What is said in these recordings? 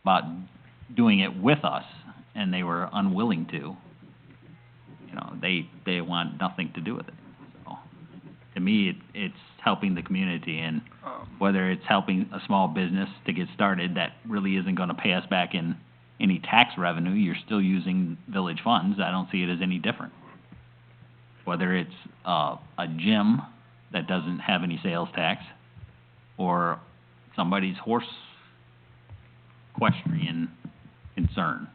about doing it with us, and they were unwilling to. You know, they want nothing to do with it. So, to me, it's helping the community, and whether it's helping a small business to get started that really isn't going to pay us back in any tax revenue, you're still using village funds. I don't see it as any different. Whether it's a gym that doesn't have any sales tax, or somebody's horse equestrian concern.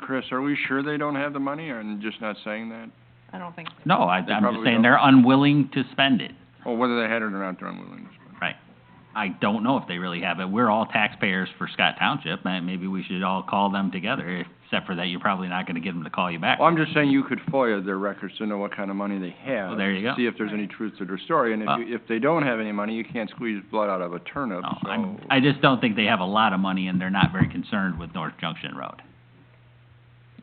Chris, are we sure they don't have the money, or I'm just not saying that? I don't think so. No, I'm They just probably saying don't. they're unwilling to spend it. Or whether they had it or not, they're unwilling to spend it. Right. I don't know if they really have it. We're all taxpayers for Scott Township, and maybe we should all call them together, except for that you're probably not gonna get them to call you back. Well, I'm just saying you could FOIA their records to know what kind of money they have. Well, there you go. See if there's any truth to their story, and if they don't have any money, you can't squeeze blood out of a turnip, No, so. I just don't think they have a lot of money, and they're not very concerned with North Junction Road.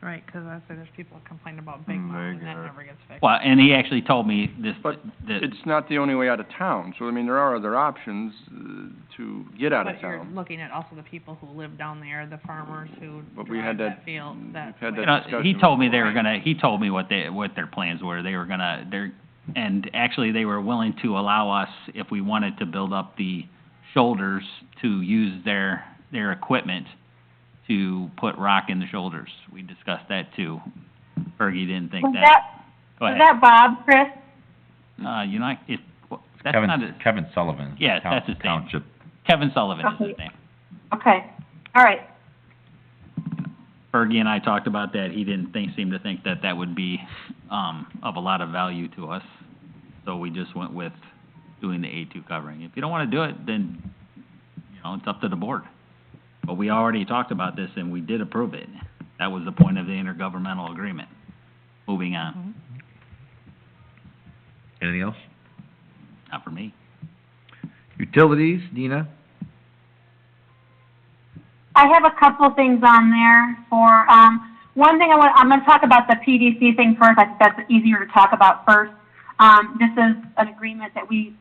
Right, 'cause I say there's people that complain about Big Mouth, and that never gets fixed. Well, and he actually told me this, But that, it's not the only way out of town, so I mean, there are other options, to get out of But you're town. looking at also the people who live down there, the farmers who But we drive had that that- field, we've that had way. you that know, he discussion told me they before. were gonna, he told me what their plans were. They were gonna, and actually they were willing to allow us, if we wanted to build up the shoulders, to use their equipment to put rock in the shoulders. We discussed that too. Fergie didn't think Was that. Go was ahead. that Bob, Chris? You know, that's not a, Kevin Sullivan. Yes, that's his name. Township. Kevin Sullivan is his Okay. name. Okay, all right. Fergie and I talked about that. He didn't seem to think that would be, of a lot of value to us. So we just went with doing the A2 covering. If you don't wanna do it, then, you know, it's up to the board. But we already talked about this and we did approve it. That was the point of the intergovernmental agreement. Moving on, Anything else? not for me. Utilities, Dina? I have a couple things on there for, one thing I'm gonna talk about the PDC thing first. I think that's easier to talk about first. This is an agreement that we,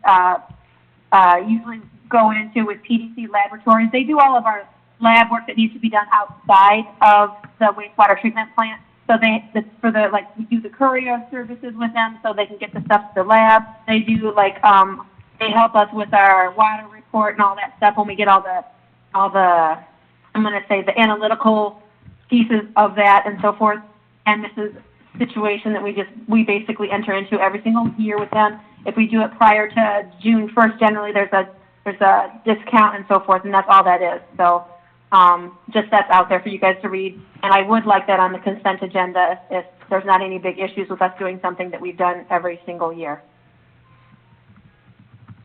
usually go into with PDC Laboratories. They do all of our lab work that needs to be done outside of the wastewater treatment plant. So we do the courier services with them so they can get the stuff to the lab. They do they help us with our water report and all that stuff when we get all the, I'm gonna say the analytical pieces of that and so forth. And this is a situation that we basically enter into every single year with them. If we do it prior to June 1st, generally there's a discount and so forth, and that's all that is. So, just that's out there for you guys to read. And I would like that on the consent agenda if there's not any big issues with us doing something that we've done every single year.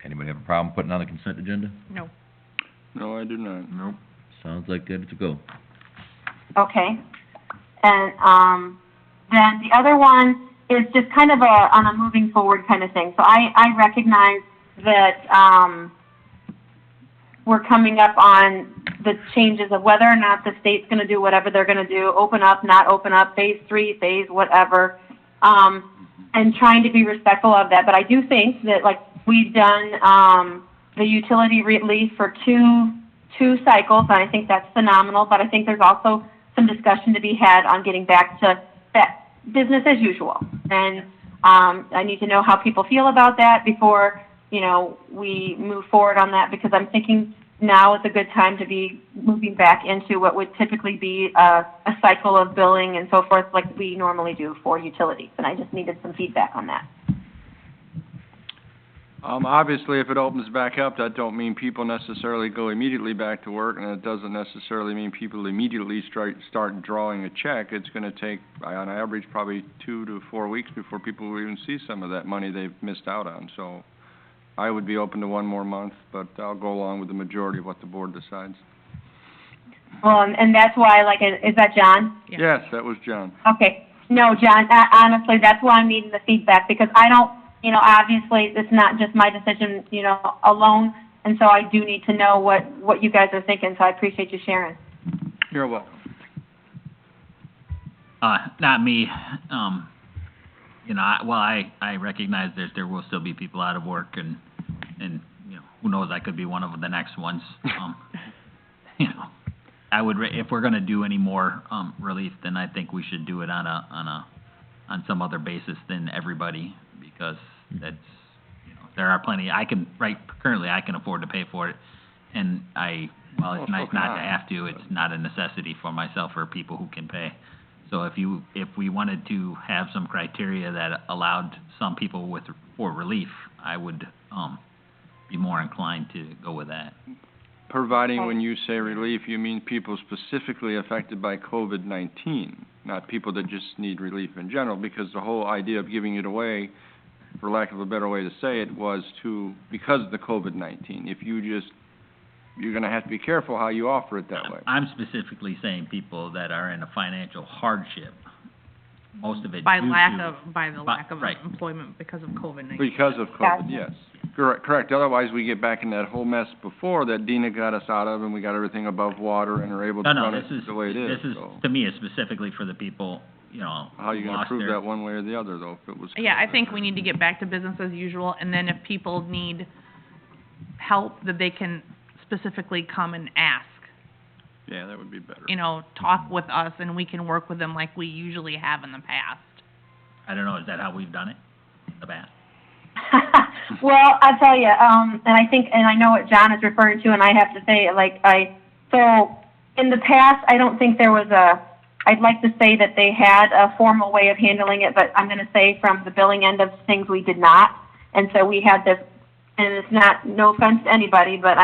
Anybody have a problem putting on the consent agenda? No. No, I do not. Nope. Sounds like good to go. Okay. And, then the other one is just kind of on a moving forward kind of thing. So I recognize that, we're coming up on the changes of whether or not the state's gonna do whatever they're gonna do, open up, not open up, phase 3, phase whatever, and trying to be respectful of that. But I do think that, we've done, the utility relief for two cycles, and I think that's phenomenal, but I think there's also some discussion to be had on getting back to that business as usual. And, I need to know how people feel about that before, we move forward on that, because I'm thinking now is a good time to be moving back into what would typically be a cycle of billing and so forth like we normally do for utilities. And I just needed some feedback on that. Obviously, if it opens back up, that don't mean people necessarily go immediately back to work, and it doesn't necessarily mean people immediately start drawing a check. It's gonna take, on average, probably 2 to 4 weeks before people will even see some of that money they've missed out on. So I would be open to one more month, but I'll go along with the majority of what the board decides. Well, and that's why, is that John? Yeah. Yes, that was John. Okay. No, John, honestly, that's why I'm needing the feedback, because I don't, obviously, it's not just my decision, alone, and so I do need to know what you guys are thinking, so I appreciate you sharing. You're welcome. Not me. I recognize there will still be people out of work, and who knows, I could be one of the next ones. if we're gonna do any more, relief, then I think we should do it on some other basis than everybody, because that's, you know, there are plenty, currently I can afford to pay for it, and well, it's Well, nice so can not to I, have to, it's not a necessity for myself or people who can pay. So if we wanted to have some criteria that allowed some people for relief, I would, be more inclined to go with that. Providing when you say relief, you mean people specifically affected by COVID-19, not people that just need relief in general, because the whole idea of giving it away, for lack of a better way to say it, was because of the COVID-19. If you're gonna have to be careful how you offer it that way. I'm specifically saying people that are in a financial hardship, most of it By the due lack to- of right. employment because of COVID-19. Because of Gotcha. COVID, yes. Correct. Otherwise, we get back in that whole mess before that Dina got us out of, and we got everything above water and are able to No, run this it is, the way it is, this is, so. to me, is specifically for the people, you know, How you who gonna lost prove their- that one way or the other, though, if it was? Yeah, I COVID? think we need to get back to business as usual, and then if people need help, that they can specifically come and ask. Yeah, that would be better. You know, talk with us, and we can work with them like we usually have in the past. I don't know, is that how we've done it in the past? Well, I'll tell you, and I think, and I know what John is referring to, and I have to say, so, in the past, I don't think there was I'd like to say that they had a formal way of handling it, but I'm gonna say from the billing end of things, we did not. And so we had this, and it's not, no offense to anybody, but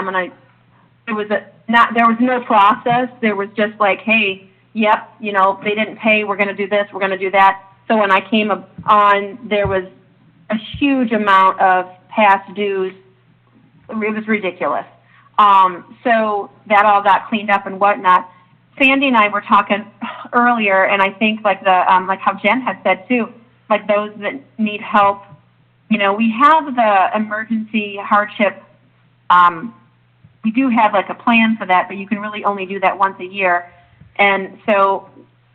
there was no process. There was just like, hey, yep, you know, they didn't pay, we're gonna do this, we're gonna do that. So when I came on, there was a huge amount of past dues. It was ridiculous. So that all got cleaned up and whatnot. Sandy and I were talking earlier, and I think like how Jen had said too, like those that need help, you know, we have the emergency hardship, we do have like a plan for that, but you can really only do that once a year. And so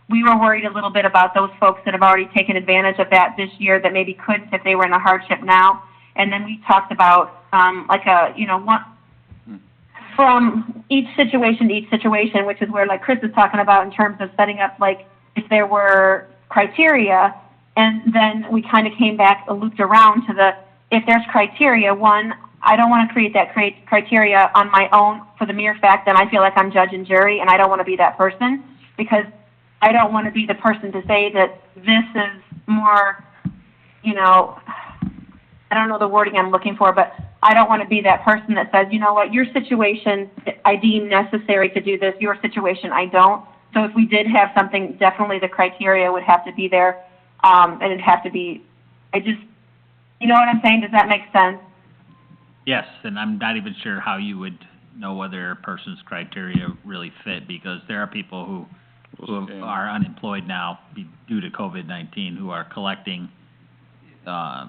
we were worried a little bit about those folks that have already taken advantage of that this year that maybe couldn't if they were in a hardship now. And then we talked about, from each situation to each situation, which is where like Chris is talking about in terms of setting up, like, if there were criteria, and then we kind of came back, looped around to if there's criteria, one, I don't want to create that criteria on my own for the mere fact that I feel like I'm judge and jury, and I don't want to be that person, because I don't want to be the person to say that this is more, you know, I don't know the wording I'm looking for, but I don't want to be that person that says, you know what, your situation I deem necessary to do this, your situation I don't. So if we did have something, definitely the criteria would have to be there, and it'd have to be, you know what I'm saying? Does that make sense? Yes, and I'm not even sure how you would know whether a person's criteria really fit, because there are people who are unemployed now due to COVID-19, who are collecting,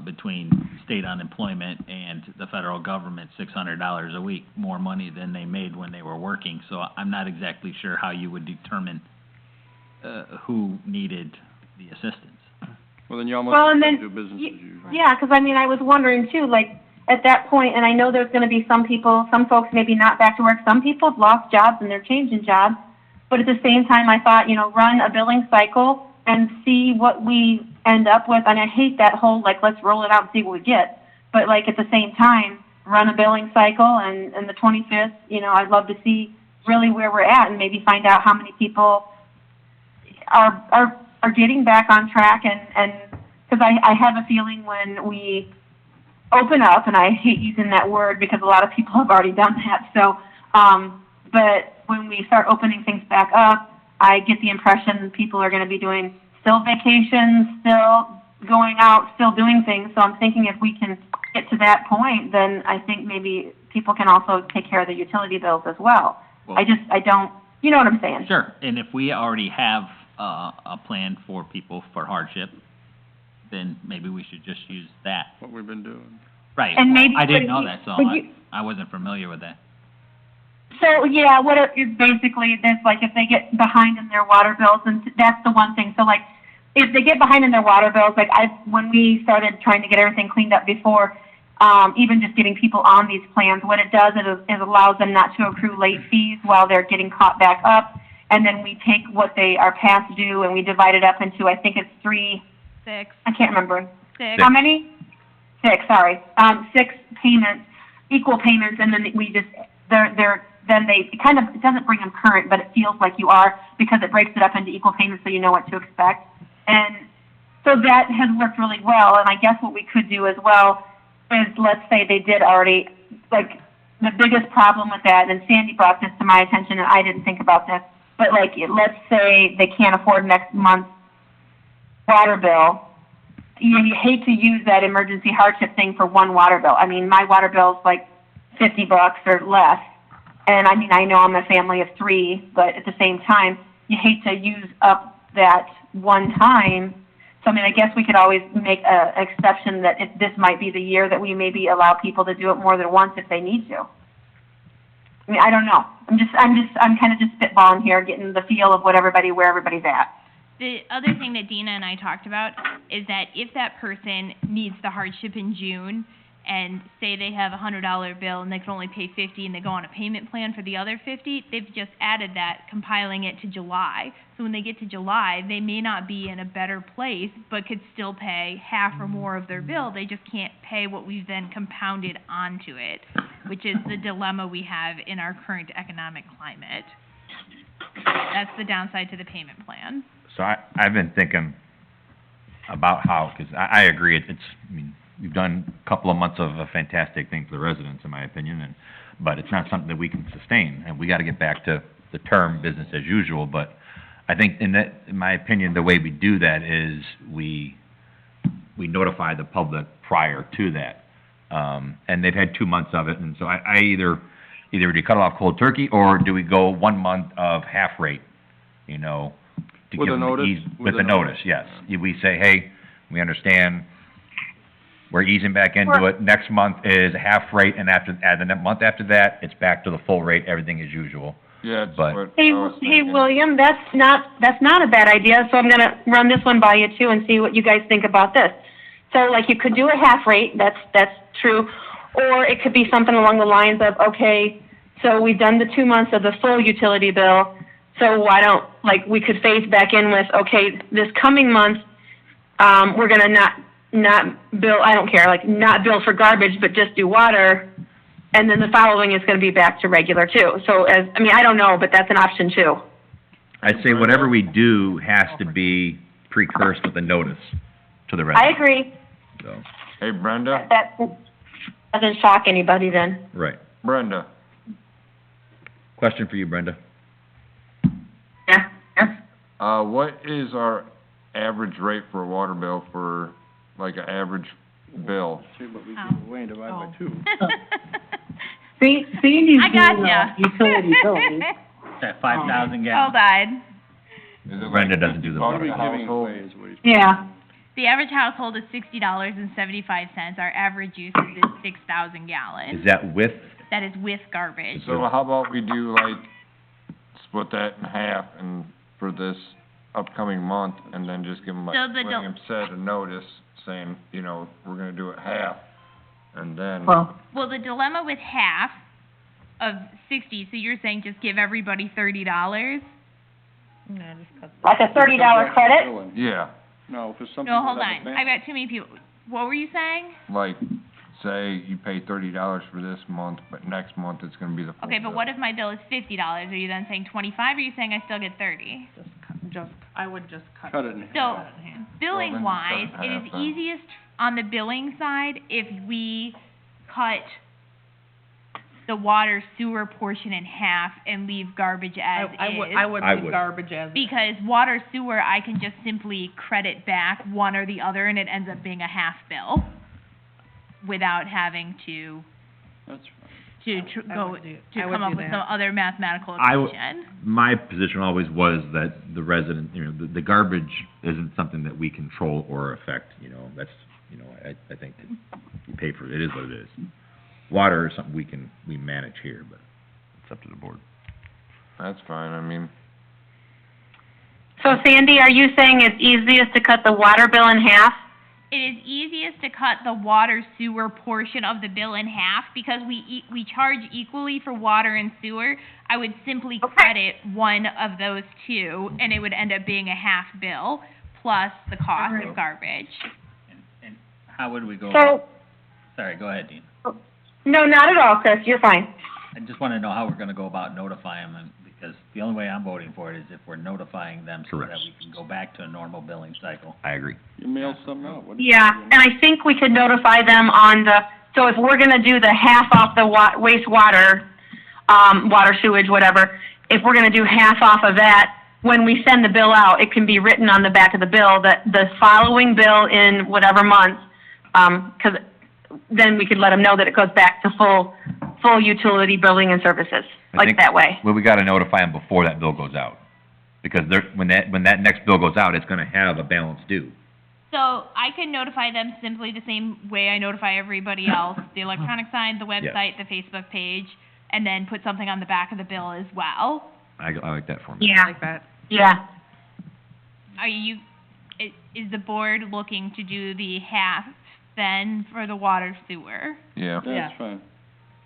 between state unemployment and the federal government, $600 a week, more money than they made when they were working. So I'm not exactly sure how you would determine, who needed the assistance. Well, then you almost Well, and have then, to do business as usual. yeah, because I mean, I was wondering too, like, at that point, and I know there's going to be some folks maybe not back to work, some people have lost jobs and they're changing jobs, but at the same time, I thought, you know, run a billing cycle and see what we end up with. And I hate that whole, like, let's roll it out and see what we get. But, like, at the same time, run a billing cycle, and the 25th, you know, I'd love to see really where we're at and maybe find out how many people are getting back on track. And because I have a feeling when we open up, and I hate using that word because a lot of people have already done that. So, but when we start opening things back up, I get the impression people are going to be doing still vacations, still going out, still doing things. So I'm thinking if we can get to that point, then I think maybe people can also take care of the utility bills as well. Well, I don't, you know what I'm saying? Sure, and if we already have, a plan for people for hardship, then maybe we should just use that. What we've been doing. Right. And maybe I didn't would know you- that, so would you- I wasn't familiar with that. So, yeah, what it is basically this, like, if they get behind in their water bills, and that's the one thing. So, like, if they get behind in their water bills, like, when we started trying to get everything cleaned up before, even just getting people on these plans. What it does is it allows them not to accrue late fees while they're getting caught back up. And then we take what they are past due and we divide it up into, I think it's 6. I can't remember. 6. How many? 6, sorry. 6 payments, equal payments, and then we just, then they, it kind of, it doesn't bring them current, but it feels like you are because it breaks it up into equal payments so you know what to expect. And so that has worked really well, and I guess what we could do as well is, let's say they did already, like, the biggest problem with that, and Sandy brought this to my attention, and I didn't think about this, but like, let's say they can't afford next month's water bill. You hate to use that emergency hardship thing for one water bill. I mean, my water bill's like $50 or less, and I mean, I know I'm a family of 3, but at the same time, you hate to use up that one time. So, I mean, I guess we could always make a exception that if this might be the year that we maybe allow people to do it more than once if they need to. I mean, I don't know. I'm kind of just spitballing here, getting the feel of where everybody's at. The other thing that Dina and I talked about is that if that person needs the hardship in June, and say they have a $100 bill and they can only pay $50 and they go on a payment plan for the other $50, they've just added that, compiling it to July. So when they get to July, they may not be in a better place, but could still pay half or more of their bill. They just can't pay what we've then compounded onto it, which is the dilemma we have in our current economic climate. That's the downside to the payment plan. So I've been thinking about how, because I agree, I mean, we've done a couple of months of a fantastic thing for the residents, in my opinion, but it's not something that we can sustain, and we gotta get back to the term business as usual, but I think in my opinion, the way we do that is we notify the public prior to that. And they've had 2 months of it, and so I either do you cut it off cold turkey, or do we go 1 month of half rate, you know, to With give a them the notice? ease, With with a a notice, yes. We say, hey, we understand, we're easing back into it, next month is a half rate, and the month after that, it's back to the full rate, everything as usual. Yeah, that's But- what Hey, I was hey, thinking. William, that's not a bad idea, so I'm gonna run this one by you too and see what you guys think about this. So like you could do a half rate, that's true, or it could be something along the lines of, okay, so we've done the 2 months of the full utility bill, so why don't, like, we could phase back in with, okay, this coming month, we're gonna not bill, I don't care, like, not bill for garbage, but just do water, and then the following is gonna be back to regular too. So I don't know, but that's an option too. I'd say whatever we do has to be precursed with a notice to the I resident. agree. So, Hey, Brenda? That doesn't shock anybody then. right. Brenda? Question for you, Brenda. Yeah. What is our average rate for a water bill for, like, an average bill? Sandy's I got doing, ya. utility billing. That 5,000 Hold gallons. on. Is it Brenda like doesn't do the about water. a household? Yeah. The average household is $60.75. Our average usage is 6,000 gallons. Is that with, That is with garbage. So how about we do, like, split that in half and for this upcoming month, and then just give them, like So the William said, a notice saying, you know, we're gonna do it half, and then, Well, Well, the dilemma with half of 60, so you're saying just give everybody $30? Like a $30 credit? yeah, No, hold on. I got too many people. What were you saying? like, say you pay $30 for this month, but next month it's gonna be the full Okay, but bill. what if my bill is $50? Are you then saying 25, or are you saying I still get 30? I would just cut Cut it. it in So, half. billing Well, then wise, cut it it in is half, then. easiest on the billing side if we cut the water sewer portion in half and leave garbage as is. I would I leave would. garbage as is. Because water sewer, I can just simply credit back one or the other, and it ends up being a half bill without having to I go would do- to I would come up do with that. some other mathematical I w- equation. my position always was that the resident, you know, the garbage isn't something that we control or affect, you know, that's, you know, I think that you pay for it, it is what it is. Water is something we manage here, but it's up to the board. That's fine, I mean, So Sandy, are you saying it's easiest to cut the water bill in half? it is easiest to cut the water sewer portion of the bill in half because we charge equally for water and sewer. I would simply Okay. credit one of those two, and it would end up being a half bill plus the cost Alright. of garbage. And how would we go So, about, sorry, go ahead, Dean. no, not at all, Chris, you're fine. I just wanna know how we're gonna go about notifying them, because the only way I'm voting for it is if we're notifying them so that Correct. we can go back to a normal billing cycle. I agree. You mail something out, what do you Yeah, do? and I think we could notify them on so if we're gonna do the half off the wastewater, water sewage, whatever, if we're gonna do half off of that, when we send the bill out, it can be written on the back of the bill that the following bill in whatever month, 'cause then we could let them know that it goes back to full utility billing and services, I like think- that way. Well, we gotta notify them before that bill goes out. Because when that next bill goes out, it's gonna have a balance due. So I can notify them simply the same way I notify everybody else, the electronic sign, the website, the Facebook page, and then put something on the back of the bill as well. I like that format. Yeah, Like that. yeah. Is the board looking to do the half then for the water sewer? Yeah. Yeah. That's fine.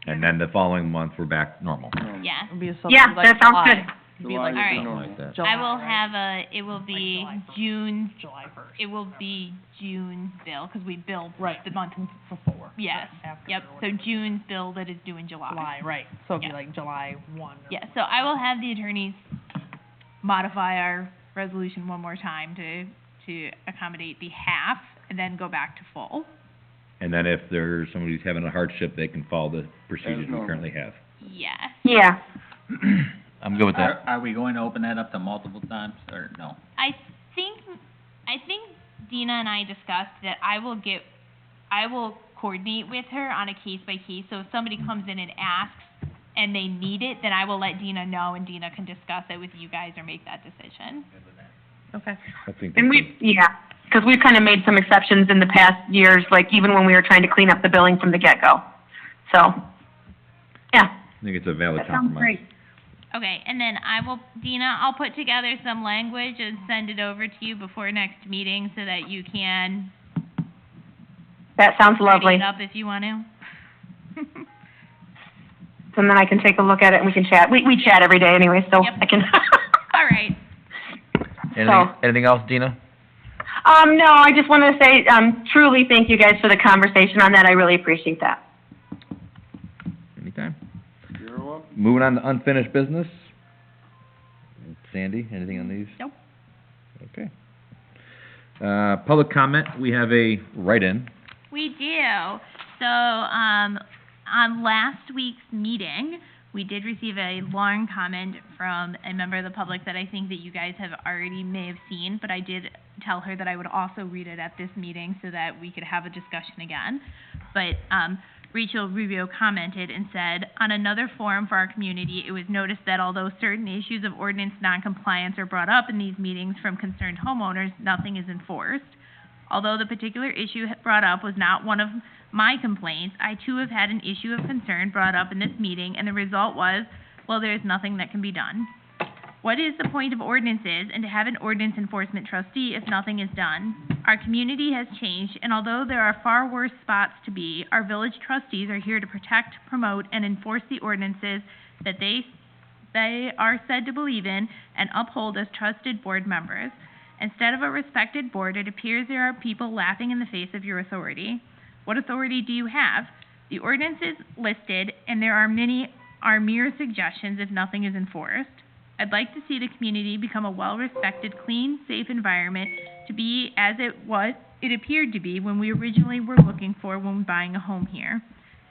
And then the following month, we're back normal. No. Yeah. It'd be something Yeah, like that sounds July. good. It'd be July like is Alright. normal. Like that. July, I will right? have it will be July 1st. June, July 1st. it will be June's bill, because we billed Right, the month, before. yes, After yep, or so whatever. June's bill that is due in July. July, right, so it'd be Yeah. like July 1. or- Yeah, so I will have the attorneys modify our resolution one more time to accommodate the half, and then go back to full. And then if there's somebody who's having a hardship, they can follow the procedures we normal. currently have. Yes. Yeah. I'm good with that. Are we going to open that up to multiple times, or no? I think Dina and I discussed that I will coordinate with her on a case by case, so if somebody comes in and asks and they need it, then I will let Dina know, and Dina can discuss it with you guys or make that decision. Okay. I think And that's yeah, because we've kind of made some exceptions in the past years, like even when we were trying to clean up the billing from the get-go. So, yeah, I think it's a valid that sounds compromise. great. Okay, and then Dina, I'll put together some language and send it over to you before next meeting so that you can That sounds tidy lovely. it up if you want to. And then I can take a look at it and we can chat. We chat every day anyway, so Yep. I can. All right. Anything else, Dina? No, I just want to say, truly thank you guys for the conversation on that. I really appreciate that. Anytime. You're welcome. Moving on to unfinished business. Sandy, anything on these? Nope. Okay. Public comment, we have a write-in. We do. So, on last week's meeting, we did receive a long comment from a member of the public that I think that you guys have already may have seen, but I did tell her that I would also read it at this meeting so that we could have a discussion again. But, Rachel Rubio commented and said, on another forum for our community, it was noticed that although certain issues of ordinance noncompliance are brought up in these meetings from concerned homeowners, nothing is enforced. Although the particular issue brought up was not one of my complaints, I too have had an issue of concern brought up in this meeting, and the result was, well, there is nothing that can be done. What is the point of ordinances and to have an ordinance enforcement trustee if nothing is done? Our community has changed, and although there are far worse spots to be, our village trustees are here to protect, promote, and enforce the ordinances that they are said to believe in and uphold as trusted board members. Instead of a respected board, it appears there are people laughing in the face of your authority. What authority do you have? The ordinances listed, and there are many, are mere suggestions if nothing is enforced. I'd like to see the community become a well-respected, clean, safe environment to be as it appeared to be when we originally were looking for when buying a home here.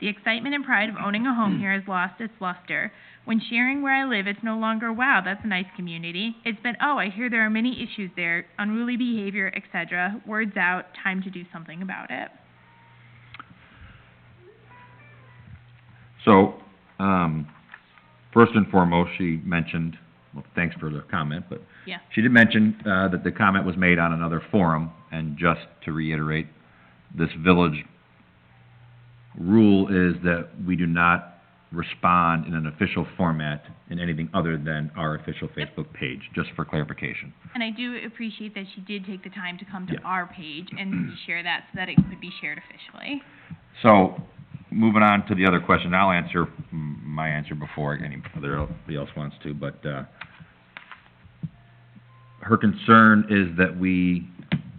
The excitement and pride of owning a home here has lost its luster. When sharing where I live, it's no longer, wow, that's a nice community. It's been, oh, I hear there are many issues there, unruly behavior, etc. Words out, time to do something about it. So, first and foremost, she mentioned, well, thanks for the comment, but Yeah. she did mention, that the comment was made on another forum, and just to reiterate, this village rule is that we do not respond in an official format in anything other than our official Facebook page, just for clarification. And I do appreciate that she did take the time to come to Yeah. our page and share that so that it could be shared officially. So, moving on to the other question, I'll answer my answer before anybody else wants to, but, her concern is that we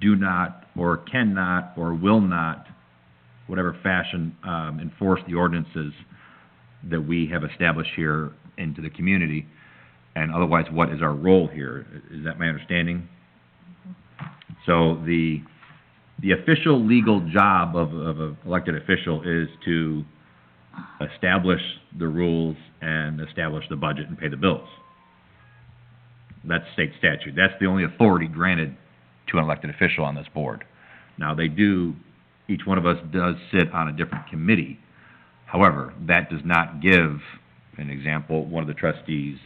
do not, or cannot, or will not, whatever fashion, enforce the ordinances that we have established here into the community, and otherwise, what is our role here? Is that my understanding? So the official legal job of an elected official is to establish the rules and establish the budget and pay the bills. That's state statute. That's the only authority granted to an elected official on this board. Now, each one of us does sit on a different committee. However, that does not give, an example, one of the trustees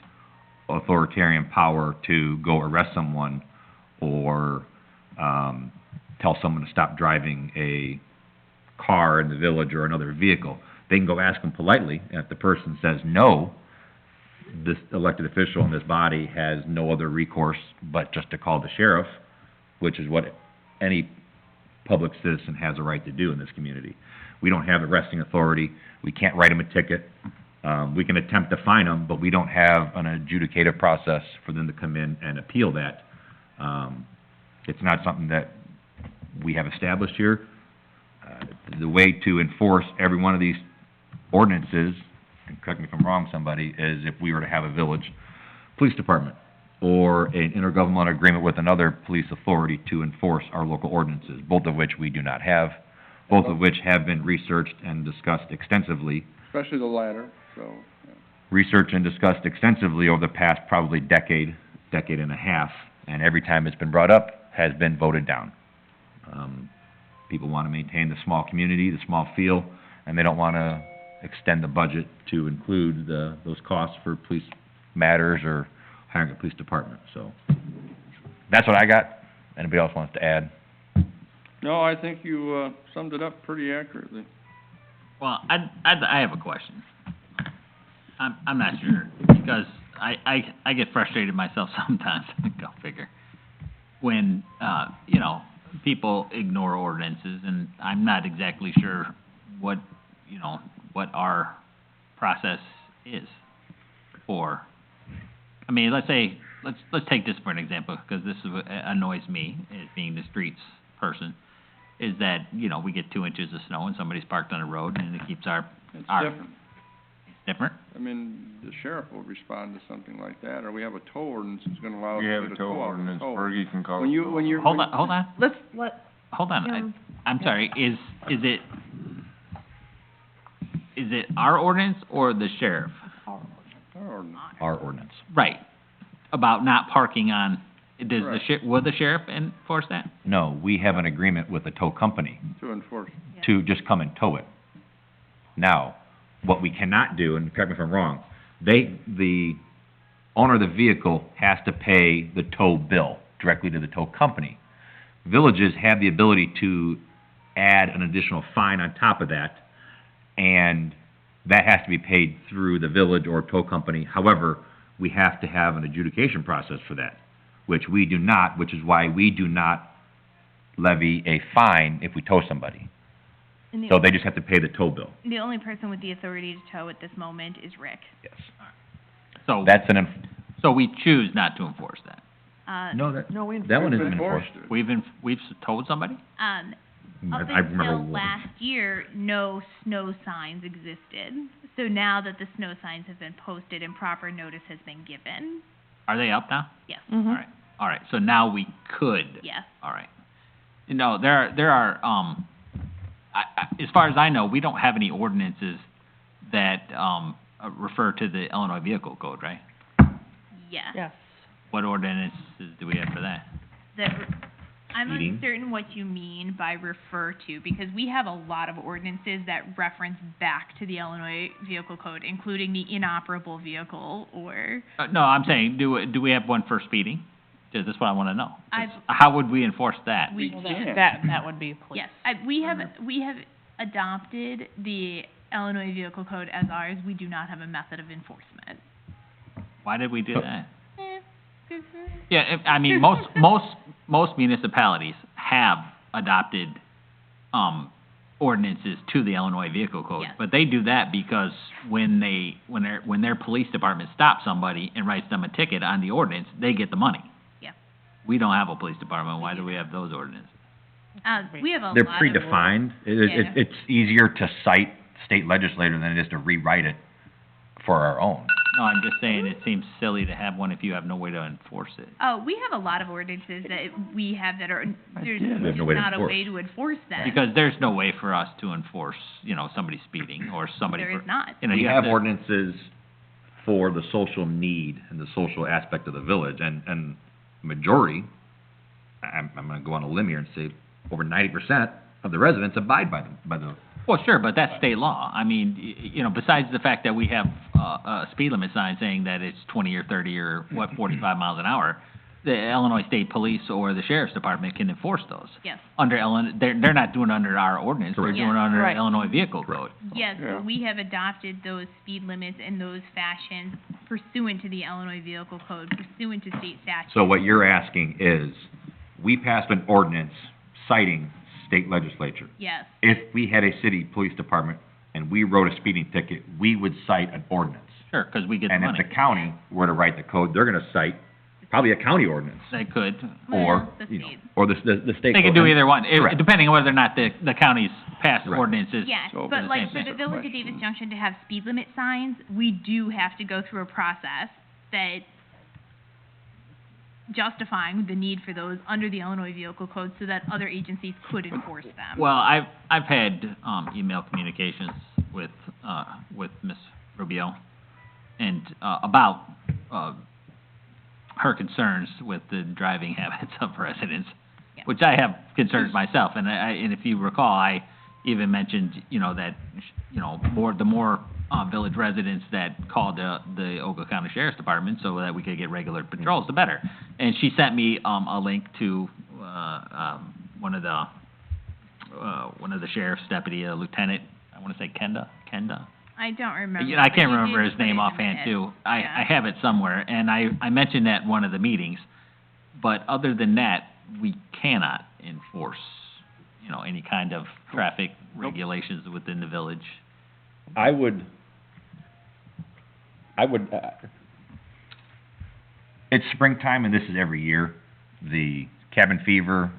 authoritarian power to go arrest someone or tell someone to stop driving a car in the village or another vehicle. They can go ask them politely, and if the person says no, this elected official in this body has no other recourse but just to call the sheriff, which is what any public citizen has a right to do in this community. We don't have arresting authority. We can't write them a ticket. We can attempt to fine them, but we don't have an adjudicative process for them to come in and appeal that. It's not something that we have established here. The way to enforce every one of these ordinances, and correct me if I'm wrong, somebody, is if we were to have a village police department or an intergovernmental agreement with another police authority to enforce our local ordinances, both of which we do not have, both of which have been researched and discussed extensively. Especially the latter, so, yeah. Researched and discussed extensively over the past probably decade and a half, and every time it's been brought up, has been voted down. People want to maintain the small community, the small feel, and they don't want to extend the budget to include those costs for police matters or hiring a police department, so. That's what I got. Anybody else wants to add? No, I think you, summed it up pretty accurately. Well, I have a question. I'm not sure, because I get frustrated myself sometimes, go figure. When, people ignore ordinances, and I'm not exactly sure what our process is for. I mean, let's take this for an example, because this is what annoys me, as being the streets person, is that, we get 2 inches of snow and somebody's parked on a road and it keeps our. It's our- different. It's different? I mean, the sheriff will respond to something like that, or we have a tow ordinance that's gonna allow us We to have get a a tow tow out on ordinance, tow. Fergie can call. When you're. Hold on. Let's, I'm sorry, is it our ordinance or the sheriff? Our ordinance. Our ordinance. Right, about not parking on, does Correct. will the sheriff enforce that? No, we have an agreement with the tow company To enforce. to just come and tow it. Now, what we cannot do, and correct me if I'm wrong, the owner of the vehicle has to pay the tow bill directly to the tow company. Villages have the ability to add an additional fine on top of that, and that has to be paid through the village or tow company. However, we have to have an adjudication process for that, which we do not, which is why we do not levy a fine if we tow somebody. And So they just have to pay the tow bill, the only person with the authority to tow at this moment is Rick. yes. So, That's so we choose not to enforce that. no, that no, we. one We've has been enforced. it. We've told somebody? I Up remember until one. last year, no snow signs existed. So now that the snow signs have been posted and proper notice has been given, Are they up now? yes, Mhm. All right, so now we could. yes. All right. There are, as far as I know, we don't have any ordinances that, refer to the Illinois Vehicle Code, right? Yes. Yes. What ordinances do we have for that? I'm Speeding. uncertain what you mean by refer to, because we have a lot of ordinances that reference back to the Illinois Vehicle Code, including the inoperable vehicle or, No, I'm saying, do we have one for speeding? That's what I wanna know. I've- How would we enforce that? we, can't. That would be police. yes, we have adopted the Illinois Vehicle Code as ours, we do not have a method of enforcement. Why did we do that? Good for- Yeah, I mean, most municipalities have adopted, ordinances to the Illinois Vehicle Code. Yes. But they do that because when their police department stops somebody and writes them a ticket on the ordinance, they get the money. Yeah. We don't have a police department, why do we have those ordinances? We have a lot They're of. predefined. Yeah. It's easier to cite state legislator than it is to rewrite it for our own. No, I'm just saying, it seems silly to have one if you have no way to enforce it. Oh, we have a lot of ordinances that we have that are, there's We have no way to not a enforce. way to enforce them. Because there's no way for us to enforce, somebody speeding or somebody There for, is not. you know, We you have to- ordinances for the social need and the social aspect of the village, and majority, I'm gonna go on a limb here and say, over 90% of the residents abide by the, Well, sure, but that's state law. I mean, besides the fact that we have, a speed limit sign saying that it's 20 or 30 or 45 miles an hour, the Illinois State Police or the Sheriff's Department can enforce those. Yes, Under they're not doing it under our ordinance, they're Correct. doing it Yeah. under Right. Illinois Vehicle Code. yes, Yeah. but we have adopted those speed limits in those fashions pursuant to the Illinois Vehicle Code, pursuant to state statute. so what you're asking is, we passed an ordinance citing state legislature. Yes, If we had a city police department and we wrote a speeding ticket, we would cite an ordinance. Sure, because we get the And if money. the county were to write the code, they're gonna cite probably a county ordinance, They could. or, the you know, state. or the state. They could code. do either one, Correct. depending on whether or not the county's passed Right. ordinances. Yes, So but the like same for thing. the Village of Davis Junction to have speed limit signs, we do have to go through a process that justifying the need for those under the Illinois Vehicle Code so that other agencies could enforce them. Well, I've had, email communications with Ms. Rubio and, about, her concerns with the driving habits of residents, Yeah. which I have concerns myself, and and if you recall, I even mentioned, that, the more village residents that called the Ogle County Sheriff's Department so that we could get regular patrols, the better. And she sent me, a link to, one of the sheriff's deputy, lieutenant, I wanna say Kenda? I don't remember. I but can't you remember did his put name it in offhand it. too. I Yeah. have it somewhere, and I mentioned that in one of the meetings. But other than that, we cannot enforce, any kind of traffic regulations within the village. I would, it's springtime, and this is every year. The cabin fever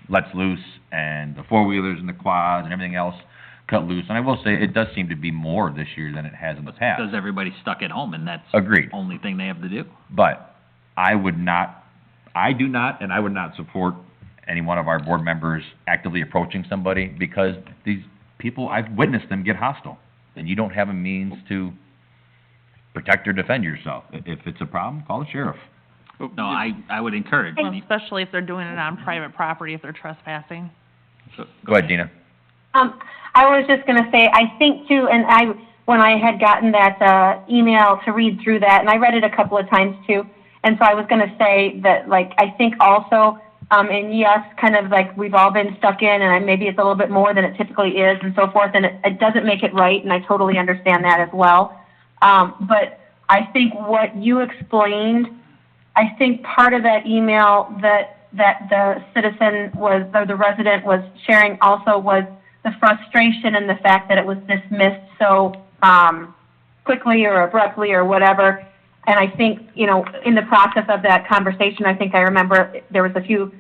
lets loose, and the four-wheelers and the quads and everything else cut loose. And I will say, it does seem to be more this year than it has in the past. Because everybody's stuck at home, and that's Agreed. the only thing they have to do. But I do not, and I would not support any one of our board members actively approaching somebody, because these people, I've witnessed them get hostile, and you don't have a means to protect or defend yourself. If it's a problem, call the sheriff. No, I would encourage. Well, especially if they're doing it on private property, if they're trespassing. Go ahead, Dina. I was just gonna say, I think too, and when I had gotten that, email to read through that, and I read it a couple of times too, and so I was gonna say that, like, I think also, and yes, kind of like we've all been stuck in, and maybe it's a little bit more than it typically is and so forth, and it doesn't make it right, and I totally understand that as well. But I think what you explained, I think part of that email that the citizen was, or the resident was sharing also was the frustration and the fact that it was dismissed so, quickly or abruptly or whatever. And I think, in the process of that conversation, I think I remember there was a few,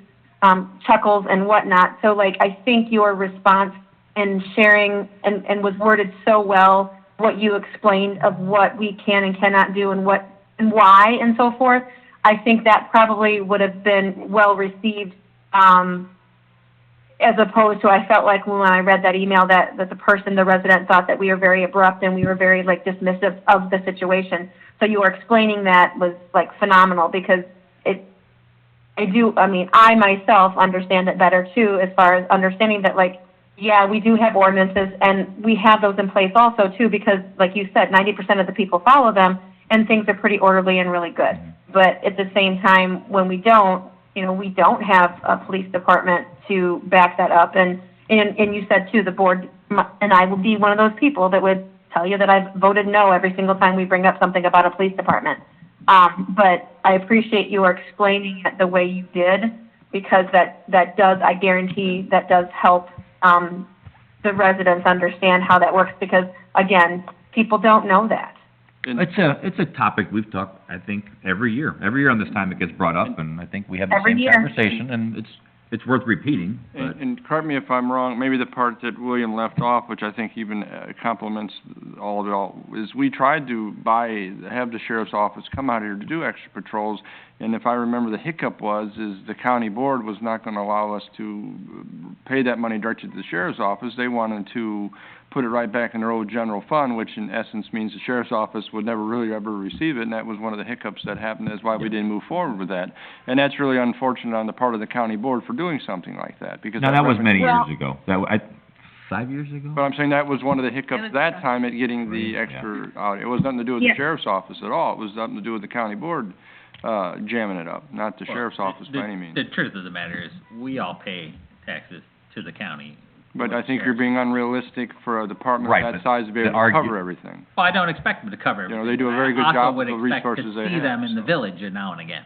chuckles and whatnot. So like, I think your response in sharing and was worded so well, what you explained of what we can and cannot do and what, and why and so forth. I think that probably would have been well received, as opposed to, I felt like when I read that email that the resident thought that we were very abrupt and we were very like dismissive of the situation. So you were explaining that was like phenomenal, because I myself understand it better too, as far as understanding that, like, yeah, we do have ordinances and we have those in place also too, because like you said, 90% of the people follow them and things are pretty orderly and really good. But at the same time, when we don't, we don't have a police department to back that up. And you said too, the board and I will be one of those people that would tell you that I've voted no every single time we bring up something about a police department. But I appreciate you explaining it the way you did, because that does, I guarantee, that does help, the residents understand how that works, because, again, people don't know that. And- It's a topic we've talked, I think, every year. Every year on this time it gets brought up, and I think we have the Every same year. conversation, and it's worth repeating, but. And correct me if I'm wrong, maybe the part that William left off, which I think even complements all of it all, is we tried to have the sheriff's office come out here to do extra patrols, and if I remember, the hiccup is the county board was not gonna allow us to pay that money directly to the sheriff's office. They wanted to put it right back in their old general fund, which in essence means the sheriff's office would never really ever receive it, and that was one of the hiccups that happened, that's why we didn't move forward with that. And that's really unfortunate on the part of the county board for doing something like that, because. No, that was many Well- years ago. 5 years ago? But I'm saying that was one of the hiccups was that tough. time at getting the extra, it was nothing to do with the Yes. sheriff's office at all, it was nothing to do with the county board, jamming it up, not the Well, sheriff's office by the- any means. The truth of the matter is, we all pay taxes to the county. But or I the think you're sheriff. being unrealistic for a department Right, of but that size to be the able to cover argu- everything. Well, I don't expect them to cover You know, everything. they do a but very good I job also with would the expect resources to they see have, them in the so. village now and again.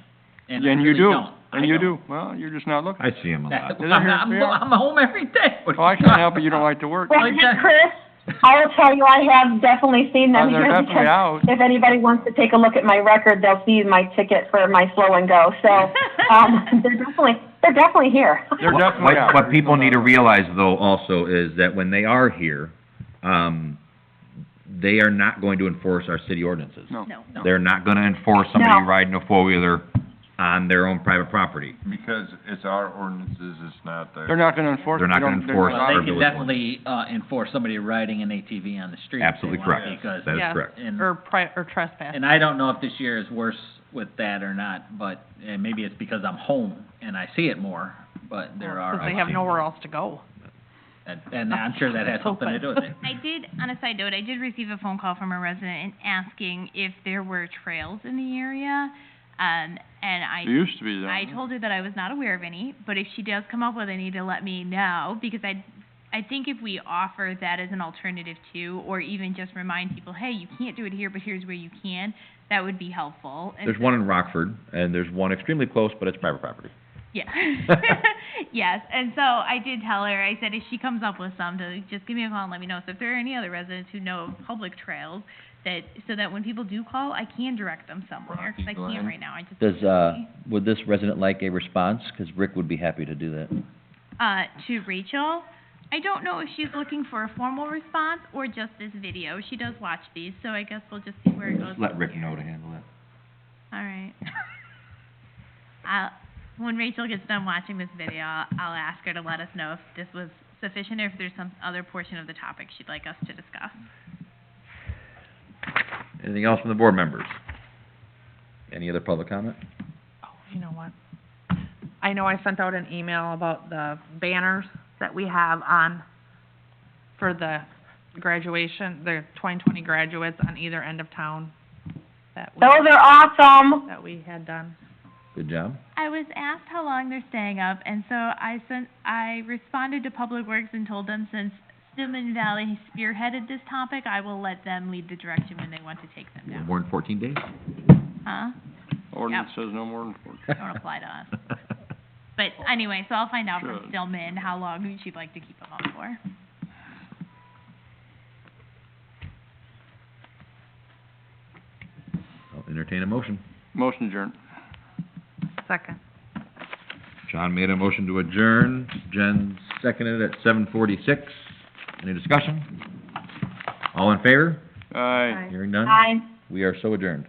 And I And you really do, don't. I and you don't. do, well, you're just not looking. I see him a That- lot. Is it I'm here? I'm home every day. What Well, I are you can't help it, talking you don't about? like to work. Well, Like hey, that. Chris, I will tell you, I have definitely seen them They're here, definitely because out. if anybody wants to take a look at my record, they'll see my ticket for my slow and go, so, they're definitely here. They're What- definitely out. What There's people no need to doubt. realize though also is that when they are here, they are not going to enforce our city ordinances. No. No. They're not gonna enforce somebody No. riding a four-wheeler on their own private property. Because it's our ordinances, it's not They're their. not gonna enforce. They're it. not They gonna don't- enforce Well, our they village can definitely, enforce somebody riding an ATV on the street. if they Absolutely want, correct. Because, That is Yeah. correct. and, Or trespass. and I don't know if this year is worse with that or not, but, and maybe it's because I'm home and I see it more, but there are. Because they have nowhere else to go. And I'm sure that has something to do with it. I did, on a side note, I did receive a phone call from a resident asking if there were trails in the area. And There used to be, though. I told her that I was not aware of any, but if she does come up with any, to let me know, because I think if we offer that as an alternative too, or even just remind people, hey, you can't do it here, but here's where you can, that would be helpful. And There's so- one in Rockford, and there's one extremely close, but it's private property. Yeah. Yes, and so I did tell her, I said if she comes up with some, to just give me a call and let me know. So if there are any other residents who know of public trails, so that when people do call, I can direct them somewhere, because I Rocky can't Glen. right now, I just. Does, would this resident like a response? 'Cause Rick would be happy to do that. To Rachel, I don't know if she's looking for a formal response or just this video. She does watch these, so I guess we'll just see where it goes. Let Rick know to handle it. All right. When Rachel gets done watching this video, I'll ask her to let us know if this was sufficient or if there's some other portion of the topic she'd like us to discuss. Anything else from the board members? Any other public comment? Oh, you know what? I know I sent out an email about the banners that we have on for the graduation, the 2020 graduates on either end of town that we, Those are awesome. that we had done. Good job. I was asked how long they're staying up, and so I responded to Public Works and told them since Stillman Valley spearheaded this topic, I will let them lead the direction when they want to take them down. More than 14 days? Huh? Ordinance says no more than 14. Don't apply to us. But anyway, so I'll find out from Should. Stillman how long she'd like to keep them up for. I'll entertain a motion. Motion adjourned. Second. John made a motion to adjourn, Jen seconded at 7:46. Any discussion? All in favor? Aye. Hearing none? Aye. We are so adjourned.